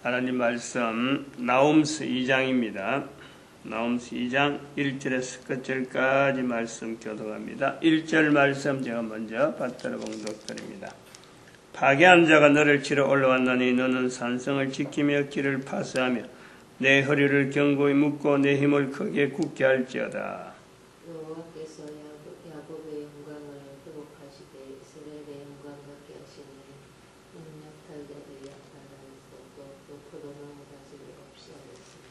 하나님 말씀 나홈서 2장입니다. 나홈서 2장 1절에서 끝절까지 말씀 교독합니다. 1절 말씀 제가 먼저 받들어 봉독드립니다. 파괴한 자가 너를 치러 올라왔나니 너는 산성을 지키며 길을 파수하며 내 허리를 견고히 묶고 내 힘을 크게 굳게 할지어다. 여호와께서 야곱의 영광을 회복하시되 이스라엘의 영광 같게 하시니 이는 약탈자들이 약탈하였고 또 포도나무 가지를 없이 하였습니다.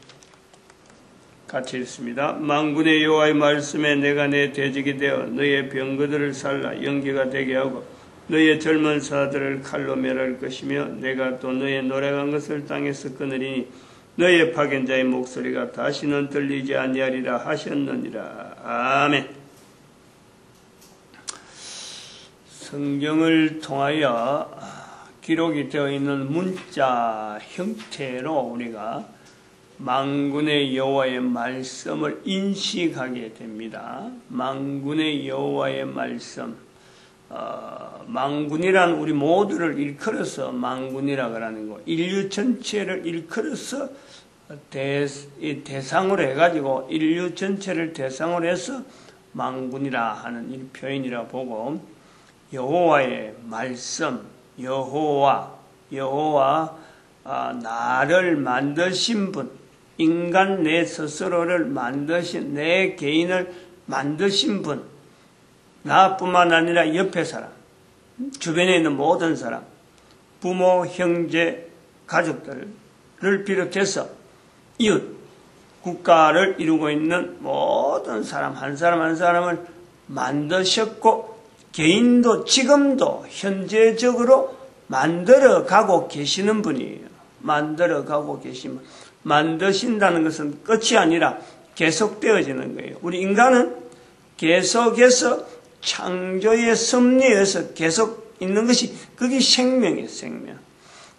같이 읽습니다. 만군의 여호와의 말씀에 내가 내 대적이 되어 너의 병거들을 살라 연기가 되게 하고 너의 젊은 사들을 칼로 멸할 것이며 내가 또 너의 노래한 것을 땅에서 끊으리니 너의 파견자의 목소리가 다시는 들리지 아니하리라 하셨느니라. 아멘. 성경을 통하여 기록이 되어 있는 문자 형태로 우리가 만군의 여호와의 말씀을 인식하게 됩니다. 만군의 여호와의 말씀. 만군이란 우리 모두를 일컬어서 만군이라고 하는 거, 인류 전체를 일컬어서 대상으로 해가지고 인류 전체를 대상으로 해서 만군이라 하는 이 표현이라 보고, 여호와의 말씀, 여호와 나를 만드신 분, 인간 내 스스로를 만드신, 내 개인을 만드신 분, 나뿐만 아니라 옆에 사람, 주변에 있는 모든 사람, 부모, 형제, 가족들을 비롯해서 이웃, 국가를 이루고 있는 모든 사람, 한 사람 한 사람을 만드셨고 개인도 지금도 현재적으로 만들어가고 계시는 분이에요. 만들어가고 계신 분. 만드신다는 것은 끝이 아니라 계속되어지는 거예요. 우리 인간은 계속해서 창조의 섭리에서 계속 있는 것이 그게 생명이에요. 생명.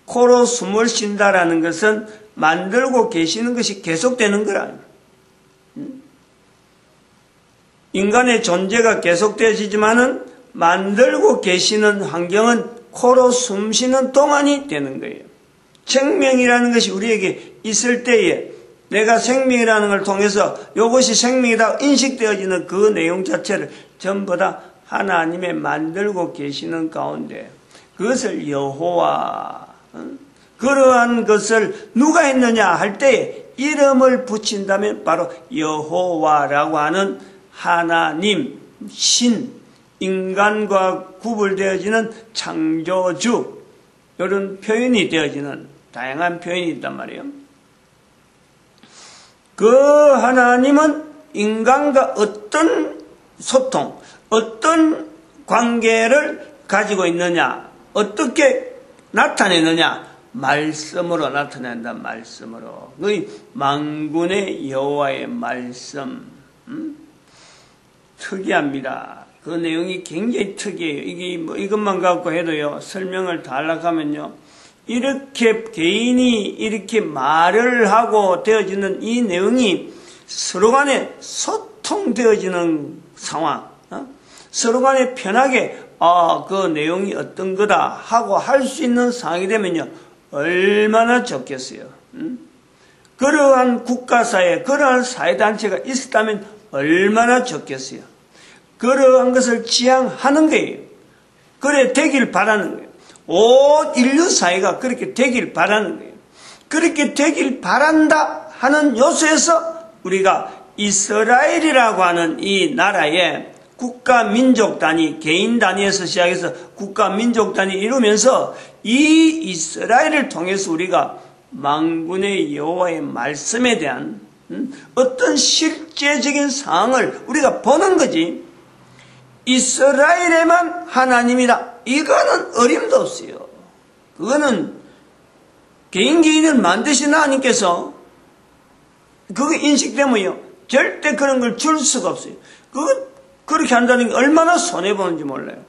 코로 숨을 쉰다라는 것은 만들고 계시는 것이 계속되는 거라. 인간의 존재가 계속되어지지만은 만들고 계시는 환경은 코로 숨 쉬는 동안이 되는 거예요. 생명이라는 것이 우리에게 있을 때에 내가 생명이라는 걸 통해서 이것이 생명이다 인식되어지는 그 내용 자체를 전부 다 하나님의 만들고 계시는 가운데 그것을 여호와, 그러한 것을 누가 했느냐 할 때에 이름을 붙인다면 바로 여호와라고 하는 하나님, 신, 인간과 구분되어지는 창조주, 이런 표현이 되어지는 다양한 표현이 있단 말이에요. 그 하나님은 인간과 어떤 소통, 어떤 관계를 가지고 있느냐, 어떻게 나타내느냐, 말씀으로 나타낸다. 말씀으로. 그 만군의 여호와의 말씀, 특이합니다. 그 내용이 굉장히 특이해요. 이게 뭐 이것만 갖고 해도요, 설명을 다 하려고 하면요, 이렇게 개인이 이렇게 말을 하고 되어지는 이 내용이 서로 간에 소통되어지는 상황, 서로 간에 편하게 그 내용이 어떤 거다 하고 할 수 있는 상황이 되면요, 얼마나 좋겠어요. 그러한 국가사회, 그러한 사회단체가 있었다면 얼마나 좋겠어요. 그러한 것을 지향하는 거예요. 그래 되길 바라는 거예요. 온 인류 사회가 그렇게 되길 바라는 거예요. 그렇게 되길 바란다 하는 요소에서 우리가 이스라엘이라고 하는 이 나라의 국가 민족 단위, 개인 단위에서 시작해서 국가 민족 단위 이루면서 이 이스라엘을 통해서 우리가 만군의 여호와의 말씀에 대한 어떤 실제적인 상황을 우리가 보는 거지. 이스라엘에만 하나님이다, 이거는 어림도 없어요. 그거는 개인을 만드신 하나님께서 그거 인식되면요, 절대 그런 걸 줄 수가 없어요. 그렇게 한다는 게 얼마나 손해보는지 몰라요.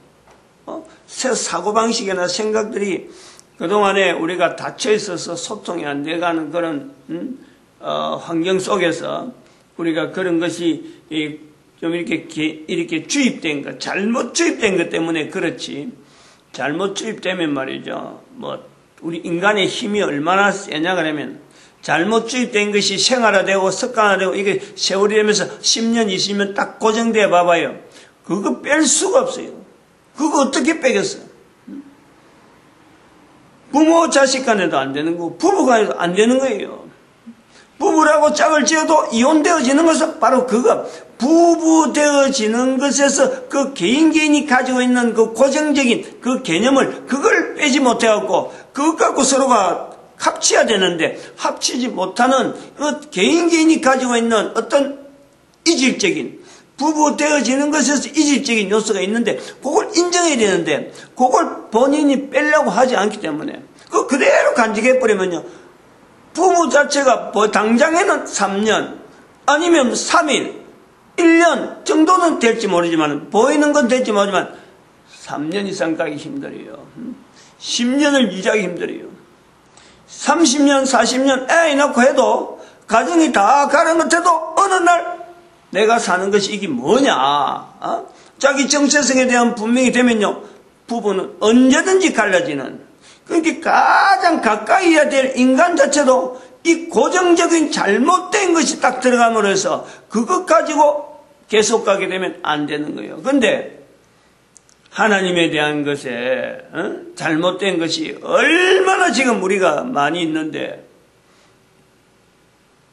사고방식이나 생각들이 그동안에 우리가 닫혀 있어서 소통이 안 돼가는 그런 환경 속에서 우리가 그런 것이 좀 이렇게 주입된 것, 잘못 주입된 것 때문에 그렇지. 잘못 주입되면 말이죠, 우리 인간의 힘이 얼마나 세냐 그러면 잘못 주입된 것이 생활화되고 습관화되고 이게 세월이 되면서 10년, 20년 딱 고정돼 봐봐요. 그거 뺄 수가 없어요. 그거 어떻게 빼겠어요? 부모 자식 간에도 안 되는 거고 부부 간에도 안 되는 거예요. 부부라고 짝을 지어도 이혼되어지는 것은 바로 그거 부부되어지는 것에서 그 개인이 가지고 있는 그 고정적인 그 개념을 그걸 빼지 못해갖고 그것 갖고 서로가 합쳐야 되는데 합치지 못하는 그 개인이 가지고 있는 어떤 이질적인 부부 되어지는 것에서 이질적인 요소가 있는데 그걸 인정해야 되는데 그걸 본인이 빼려고 하지 않기 때문에 그대로 간직해버리면요 부부 자체가 뭐 당장에는 3년 아니면 3일 1년 정도는 될지 모르지만 보이는 건 될지 모르지만 3년 이상 가기 힘들어요. 10년을 유지하기 힘들어요. 30년 40년 애 낳고 해도 가정이 다 가는 것 해도 어느 날 내가 사는 것이 이게 뭐냐 자기 정체성에 대한 분명히 되면요 부부는 언제든지 갈라지는 그러니까 가장 가까이 해야 될 인간 자체도 이 고정적인 잘못된 것이 딱 들어감으로 해서 그것 가지고 계속 가게 되면 안 되는 거예요. 그런데 하나님에 대한 것에 잘못된 것이 얼마나 지금 우리가 많이 있는데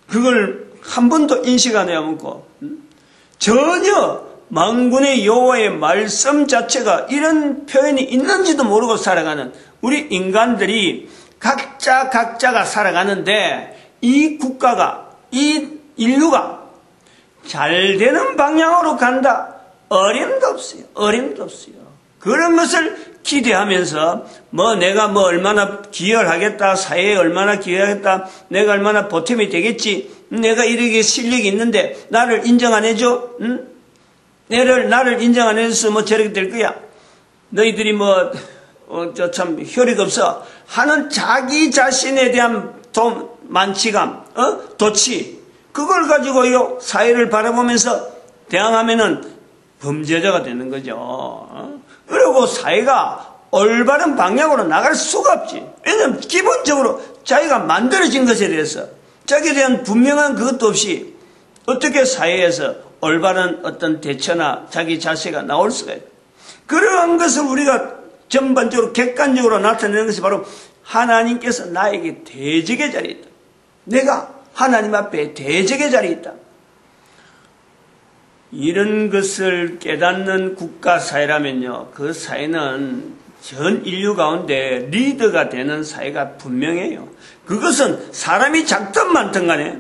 그걸 한 번도 인식 안 해먹고 전혀 만군의 여호와의 말씀 자체가 이런 표현이 있는지도 모르고 살아가는 우리 인간들이 각자가 살아가는데 이 국가가 이 인류가 잘 되는 방향으로 간다 어림도 없어요. 어림도 없어요. 그런 것을 기대하면서 내가 얼마나 기여를 하겠다 사회에 얼마나 기여하겠다 내가 얼마나 보탬이 되겠지 내가 이렇게 실력이 있는데 나를 인정 안 해줘 나를 인정 안 해줘서 저렇게 될 거야 너희들이 참 효리가 없어 하는 자기 자신에 대한 만취감 도취 그걸 가지고요 사회를 바라보면서 대항하면은 범죄자가 되는 거죠. 그리고 사회가 올바른 방향으로 나갈 수가 없지. 왜냐하면 기본적으로 자기가 만들어진 것에 대해서 자기에 대한 분명한 그것도 없이 어떻게 사회에서 올바른 어떤 대처나 자기 자세가 나올 수가 있어요. 그러한 것을 우리가 전반적으로 객관적으로 나타내는 것이 바로 하나님께서 나에게 대적의 자리에 있다. 내가 하나님 앞에 대적의 자리에 있다. 이런 것을 깨닫는 국가 사회라면요. 그 사회는 전 인류 가운데 리더가 되는 사회가 분명해요. 그것은 사람이 작든 많든 간에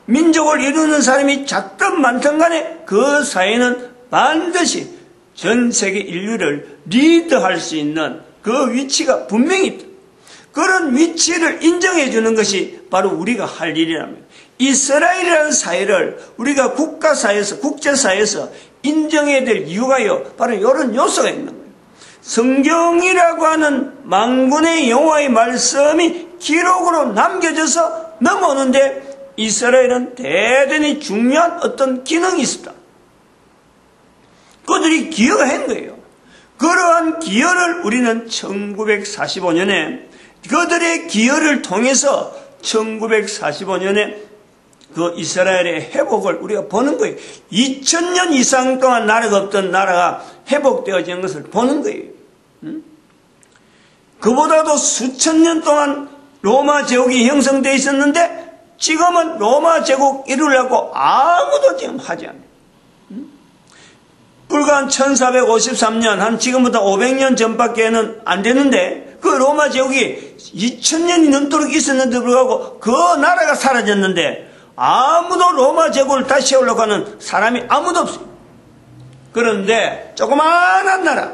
민족을 이루는 사람이 작든 많든 간에 그 사회는 반드시 전 세계 인류를 리드할 수 있는 그 위치가 분명히 있다. 그런 위치를 인정해 주는 것이 바로 우리가 할 일이랍니다. 이스라엘이라는 사회를 우리가 국가사회에서 국제사회에서 인정해야 될 이유가요. 바로 이런 요소가 있는 거예요. 성경이라고 하는 만군의 여호와의 말씀이 기록으로 남겨져서 넘어오는데 이스라엘은 대단히 중요한 어떤 기능이 있었다. 그들이 기여를 한 거예요. 그러한 기여를 우리는 1945년에 그들의 기여를 통해서 1945년에 그 이스라엘의 회복을 우리가 보는 거예요. 2000년 이상 동안 나라가 없던 나라가 회복되어진 것을 보는 거예요. 그보다도 수천 년 동안 로마 제국이 형성되어 있었는데 지금은 로마 제국 이루려고 아무도 지금 하지 않아요. 불과 한 1453년 한 지금부터 500년 전밖에는 안 되는데 그 로마 제국이 2000년이 넘도록 있었는데 불구하고 그 나라가 사라졌는데 아무도 로마 제국을 다시 세우려고 하는 사람이 아무도 없어요. 그런데 조그마한 나라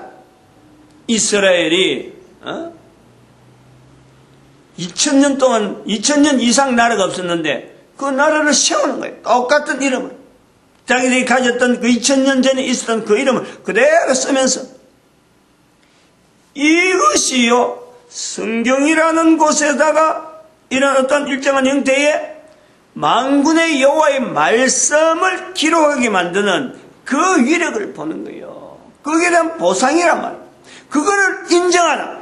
이스라엘이 2000년 동안 2000년 이상 나라가 없었는데 그 나라를 세우는 거예요. 똑같은 이름을 자기들이 가졌던 그 2000년 전에 있었던 그 이름을 그대로 쓰면서 이것이요 성경이라는 곳에다가 이런 어떤 일정한 형태의 만군의 여호와의 말씀을 기록하게 만드는 그 위력을 보는 거예요. 그게 대한 보상이란 말이에요. 그거를 인정하라.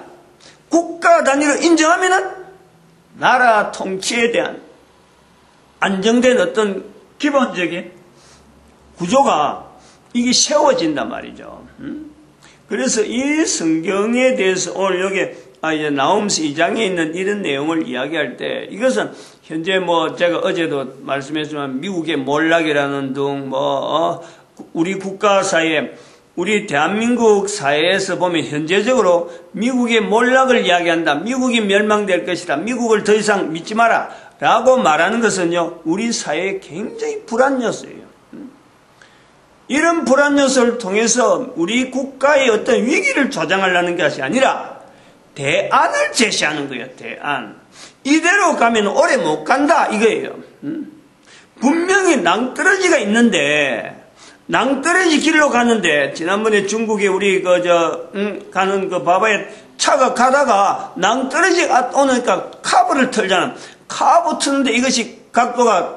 국가 단위로 인정하면은 나라 통치에 대한 안정된 어떤 기본적인 구조가 이게 세워진단 말이죠. 그래서 이 성경에 대해서 오늘 여기 이제 나홈서 2장에 있는 이런 내용을 이야기할 때 이것은 현재 제가 어제도 말씀했지만 미국의 몰락이라는 등 우리 국가 사회 우리 대한민국 사회에서 보면 현재적으로 미국의 몰락을 이야기한다. 미국이 멸망될 것이다. 미국을 더 이상 믿지 마라. 라고 말하는 것은요, 우리 사회에 굉장히 불안 요소예요. 이런 불안 요소를 통해서 우리 국가의 어떤 위기를 조장하려는 것이 아니라 대안을 제시하는 거예요. 대안. 이대로 가면 오래 못 간다 이거예요. 분명히 낭떠러지가 있는데 낭떠러지 길로 가는데 지난번에 중국에 우리 가는 바바에 차가 가다가 낭떠러지가 오니까 카브를 틀잖아. 카브 트는데 이것이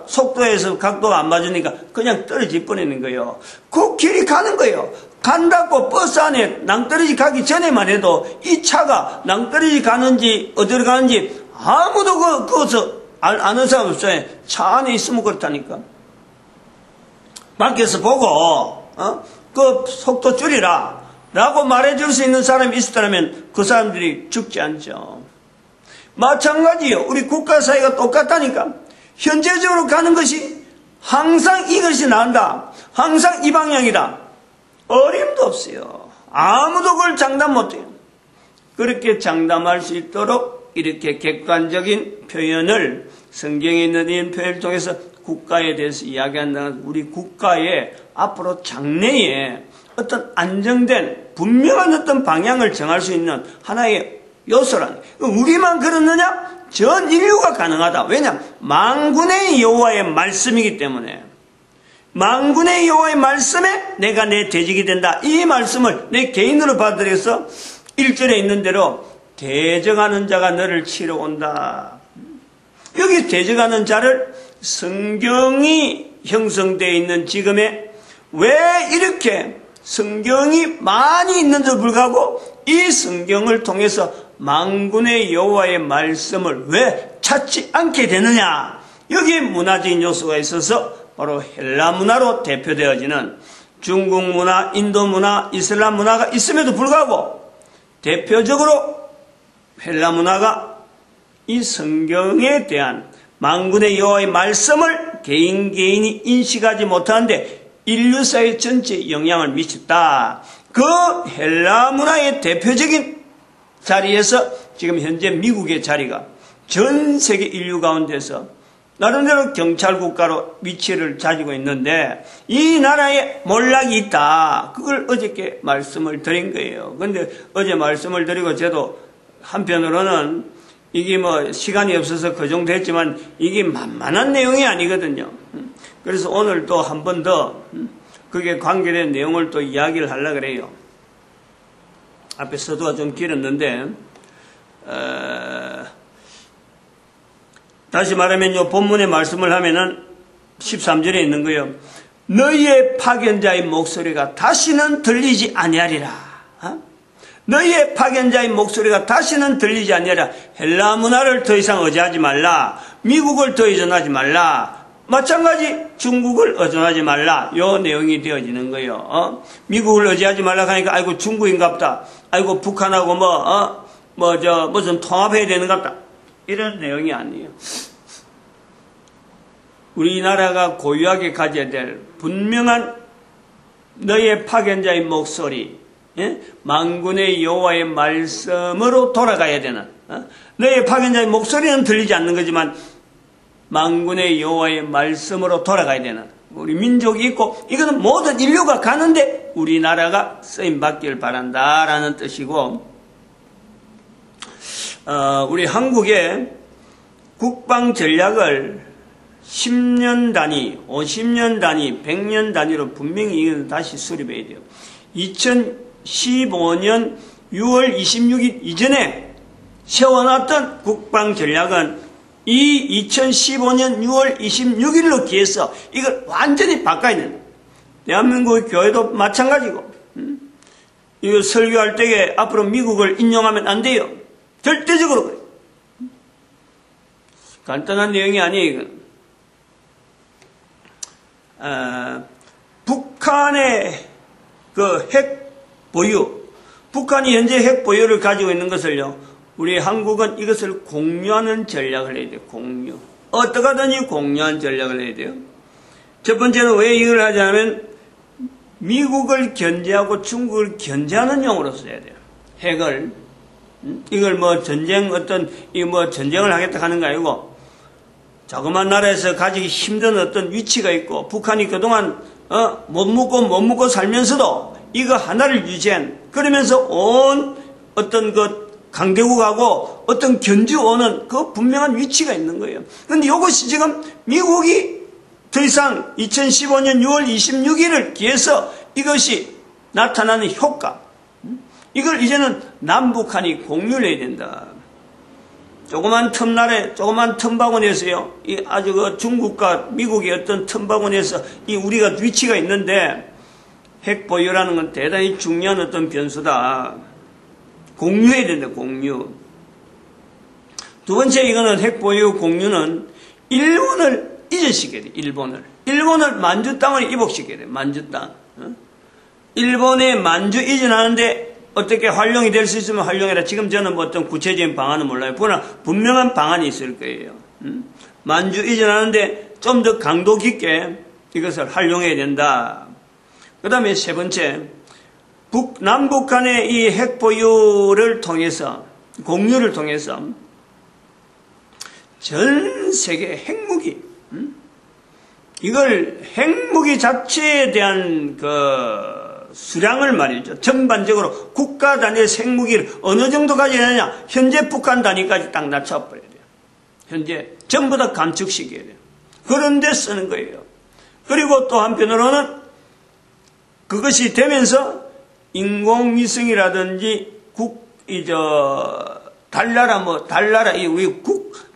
속도에서 각도가 안 맞으니까 그냥 떨어질 뻔했는 거예요. 그 길이 가는 거예요. 간다고 버스 안에 낭떠러지 가기 전에만 해도 이 차가 낭떠러지 가는지 어디로 가는지 아무도 그것을 아는 사람 없어요. 차 안에 있으면 그렇다니까. 밖에서 보고 그 속도 줄이라 라고 말해줄 수 있는 사람이 있었다면 그 사람들이 죽지 않죠. 마찬가지요. 우리 국가 사회가 똑같다니까. 현재적으로 가는 것이 항상 이것이 나온다. 항상 이 방향이다. 어림도 없어요. 아무도 그걸 장담 못해요. 그렇게 장담할 수 있도록 이렇게 객관적인 표현을 성경에 있는 이 표현을 통해서 국가에 대해서 이야기한다는 우리 국가의 앞으로 장래에 어떤 안정된 분명한 어떤 방향을 정할 수 있는 하나의 요소란 우리만 그렇느냐? 전 인류가 가능하다. 왜냐? 만군의 여호와의 말씀이기 때문에 만군의 여호와의 말씀에 내가 내 대적이 된다. 이 말씀을 내 개인으로 받아들여서 1절에 있는 대로 대적하는 자가 너를 치러 온다. 여기 대적하는 자를 성경이 형성되어 있는 지금에 왜 이렇게 성경이 많이 있는데도 불구하고 이 성경을 통해서 만군의 여호와의 말씀을 왜 찾지 않게 되느냐? 여기에 문화적인 요소가 있어서 바로 헬라 문화로 대표되어지는 중국 문화, 인도 문화, 이슬람 문화가 있음에도 불구하고 대표적으로 헬라 문화가 이 성경에 대한 만군의 여호와의 말씀을 개인이 인식하지 못하는데 인류사회 전체에 영향을 미쳤다. 그 헬라 문화의 대표적인 자리에서 지금 현재 미국의 자리가 전 세계 인류 가운데서 나름대로 경찰국가로 위치를 가지고 있는데 이 나라에 몰락이 있다. 그걸 어저께 말씀을 드린 거예요. 그런데 어제 말씀을 드리고 저도 한편으로는 이게 시간이 없어서 그 정도 했지만 이게 만만한 내용이 아니거든요. 그래서 오늘 또 한 번 더 그게 관계된 내용을 또 이야기를 하려고 그래요. 앞에 서두가 좀 길었는데 다시 말하면 요 본문의 말씀을 하면은 13절에 있는 거예요. 너희의 파견자의 목소리가 다시는 들리지 아니하리라. 너희의 파견자의 목소리가 다시는 들리지 아니하리라. 헬라 문화를 더 이상 의지하지 말라. 미국을 더 의존하지 말라. 마찬가지 중국을 의존하지 말라. 요 내용이 되어지는 거예요. 미국을 의지하지 말라 하니까 아이고 중국인갑다. 아이고 북한하고 무슨 통합해야 되는갑다. 이런 내용이 아니에요. 우리나라가 고유하게 가져야 될 분명한 너의 파견자의 목소리, 만군의 여호와의 말씀으로 돌아가야 되는 너의 파견자의 목소리는 들리지 않는 거지만 만군의 여호와의 말씀으로 돌아가야 되는 우리 민족이 있고 이거는 모든 인류가 가는데 우리나라가 쓰임받기를 바란다라는 뜻이고 우리 한국의 국방 전략을 10년 단위, 50년 단위, 100년 단위로 분명히 이건 다시 수립해야 돼요. 2015년 6월 26일 이전에 세워놨던 국방 전략은 이 2015년 6월 26일로 기해서 이걸 완전히 바꿔야 돼요. 대한민국 교회도 마찬가지고 이거 설교할 때에 앞으로 미국을 인용하면 안 돼요. 절대적으로 그래요. 간단한 내용이 아니에요, 이건. 북한의 그 핵 보유, 북한이 현재 핵 보유를 가지고 있는 것을요, 우리 한국은 이것을 공유하는 전략을 해야 돼요. 공유. 어떻게 하든지 공유하는 전략을 해야 돼요. 첫 번째는 왜 이걸 하자면 미국을 견제하고 중국을 견제하는 용으로 써야 돼요. 핵을. 이걸 뭐 전쟁 전쟁을 하겠다 하는 거 아니고, 자그마한 나라에서 가지기 힘든 어떤 위치가 있고, 북한이 그동안 못 먹고 살면서도 이거 하나를 유지한, 그러면서 온 어떤 강대국하고 어떤 견주오는 그 분명한 위치가 있는 거예요. 그런데 이것이 지금 미국이 더 이상 2015년 6월 26일을 기해서 이것이 나타나는 효과, 이걸 이제는 남북한이 공유를 해야 된다. 조그만 틈날에, 조그만 틈바구니에서요, 아주 중국과 미국의 어떤 틈바구니에서 우리가 위치가 있는데, 핵 보유라는 건 대단히 중요한 어떤 변수다. 공유해야 된다, 공유. 두 번째, 이거는 핵 보유 공유는 일본을 이전시켜야 돼, 일본을. 일본을 만주 땅을 이복시켜야 돼, 만주 땅. 일본의 만주 이전하는데 어떻게 활용이 될 수 있으면 활용해라. 지금 저는 뭐 어떤 구체적인 방안은 몰라요. 그러나 분명한 방안이 있을 거예요. 만주 이전하는데 좀 더 강도 깊게 이것을 활용해야 된다. 그 다음에 세 번째, 남북 간의 이 핵 보유를 통해서, 공유를 통해서 전 세계 핵무기, 이걸 핵무기 자체에 대한 수량을 말이죠. 전반적으로 국가 단위의 핵무기를 어느 정도 가져야 되냐? 현재 북한 단위까지 딱 낮춰버려야 돼요. 현재 전부 다 감축시켜야 돼요. 그런데 쓰는 거예요. 그리고 또 한편으로는 그것이 되면서 인공위성이라든지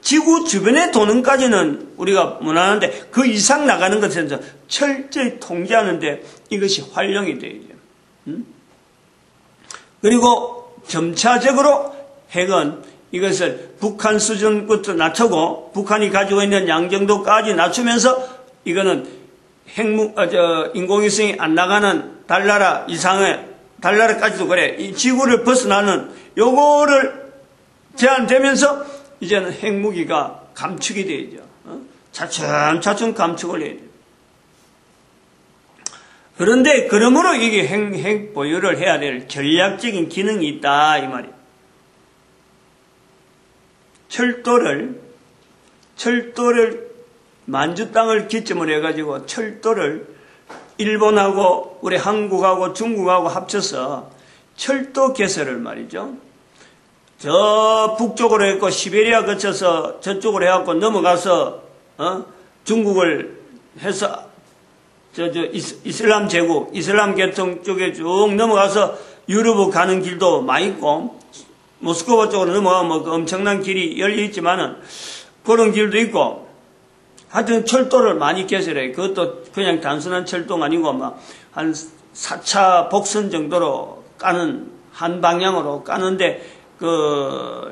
지구 주변에 도는까지는 우리가 무난한데 그 이상 나가는 것에 대해서 철저히 통제하는데 이것이 활용이 되죠. 그리고 점차적으로 핵은 이것을 북한 수준부터 낮추고 북한이 가지고 있는 양 정도까지 낮추면서 이거는 인공위성이 안 나가는 달나라 이상의 달나라까지도 그래. 이 지구를 벗어나는 요거를 제한되면서 이제는 핵무기가 감축이 되죠. 차츰차츰 감축을 해야 돼요. 그런데 그러므로 이게 핵 보유를 해야 될 전략적인 기능이 있다 이 말이에요. 철도를 만주 땅을 기점으로 해가지고 철도를 일본하고 우리 한국하고 중국하고 합쳐서 철도 개설을 말이죠. 저 북쪽으로 했고 시베리아 거쳐서 저쪽으로 해갖고 넘어가서 중국을 해서 이슬람 제국, 이슬람 계통 쪽에 쭉 넘어가서 유럽으로 가는 길도 많이 있고 모스크바 쪽으로 넘어가면 그 엄청난 길이 열려 있지만은 그런 길도 있고 하여튼 철도를 많이 개설해요. 그것도 그냥 단순한 철도가 아니고 막 한 4차 복선 정도로 까는 한 방향으로 까는데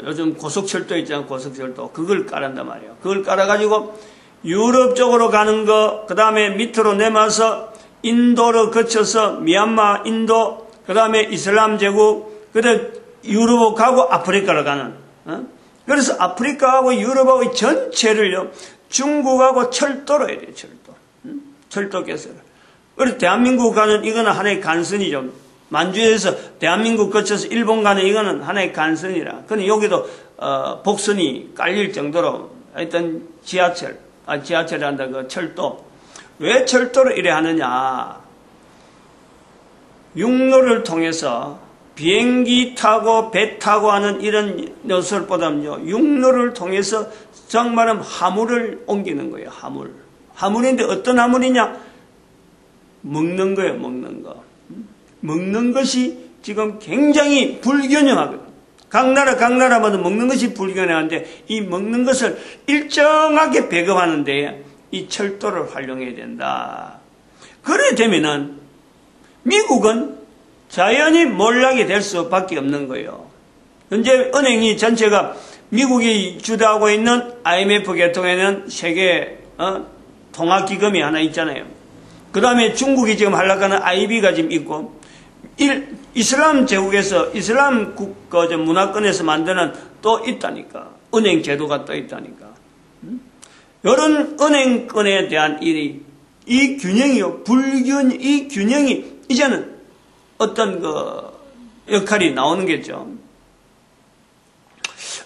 요즘 고속철도 있잖아요. 고속철도. 그걸 깔았단 말이에요. 그걸 깔아가지고 유럽 쪽으로 가는 거, 그 다음에 밑으로 내려서 인도를 거쳐서 미얀마, 인도, 그 다음에 이슬람 제국, 그 다음에 유럽으로 가고 아프리카로 가는. 그래서 아프리카하고 유럽하고 전체를요, 중국하고 철도로 해야 돼요, 철도. 철도 개설을. 그래서 대한민국 가는 이거는 하나의 간선이죠. 만주에서 대한민국 거쳐서 일본 가는 이거는 하나의 간선이라. 근데 여기도, 복선이 깔릴 정도로 하여튼 지하철이 한다, 철도. 왜 철도를 이래 하느냐. 육로를 통해서 비행기 타고 배 타고 하는 이런 노선보다는요, 육로를 통해서 정말은 화물을 옮기는 거예요, 화물. 화물인데 어떤 화물이냐? 먹는 거예요, 먹는 거. 먹는 것이 지금 굉장히 불균형하거든요. 각 나라마다 먹는 것이 불균형한데 이 먹는 것을 일정하게 배급하는데 이 철도를 활용해야 된다. 그래 되면은 미국은 자연히 몰락이 될 수밖에 없는 거예요. 현재 은행이 전체가 미국이 주도하고 있는 IMF 계통에는 세계 통화기금이 하나 있잖아요. 그 다음에 중국이 지금 하려고 하는 IB가 지금 있고, 이슬람 제국에서 이슬람 문화권에서 만드는 또 있다니까. 은행 제도가 또 있다니까. 이런 은행권에 대한 일이, 이 균형이요, 이 균형이 이제는 어떤 역할이 나오는 거죠.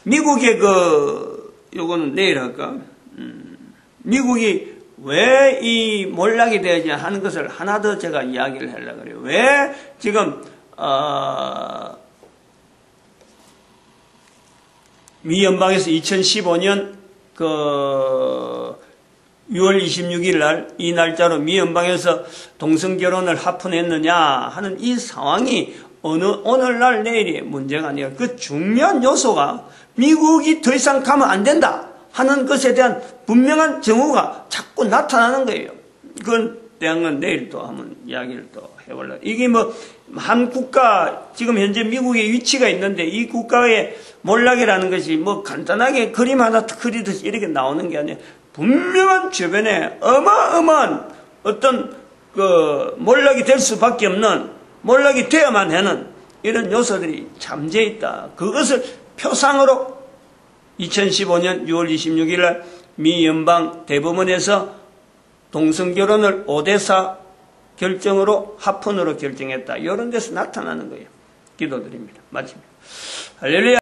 미국의 요거는 내일 할까? 미국이 왜 이 몰락이 되어야 하는 것을 하나 더 제가 이야기를 하려고 그래요. 왜 지금, 미 연방에서 2015년 6월 26일 날, 이 날짜로 미 연방에서 동성결혼을 합헌했느냐 하는 이 상황이 오늘날 내일이 문제가 아니라 그 중요한 요소가 미국이 더 이상 가면 안 된다 하는 것에 대한 분명한 정오가 자꾸 나타나는 거예요. 그건 대한 건 내일 또 한번 이야기를 또 해보려고. 이게 한 국가, 지금 현재 미국의 위치가 있는데 이 국가의 몰락이라는 것이 간단하게 그림 하나 그리듯이 이렇게 나오는 게 아니라 분명한 주변에 어마어마한 어떤 몰락이 될 수밖에 없는, 몰락이 되어야만 하는 이런 요소들이 잠재 있다. 그것을 표상으로 2015년 6월 26일 날 미 연방 대법원에서 동성결혼을 5대4 결정으로 합헌으로 결정했다. 이런 데서 나타나는 거예요. 기도드립니다. 마칩니다. 할렐루야.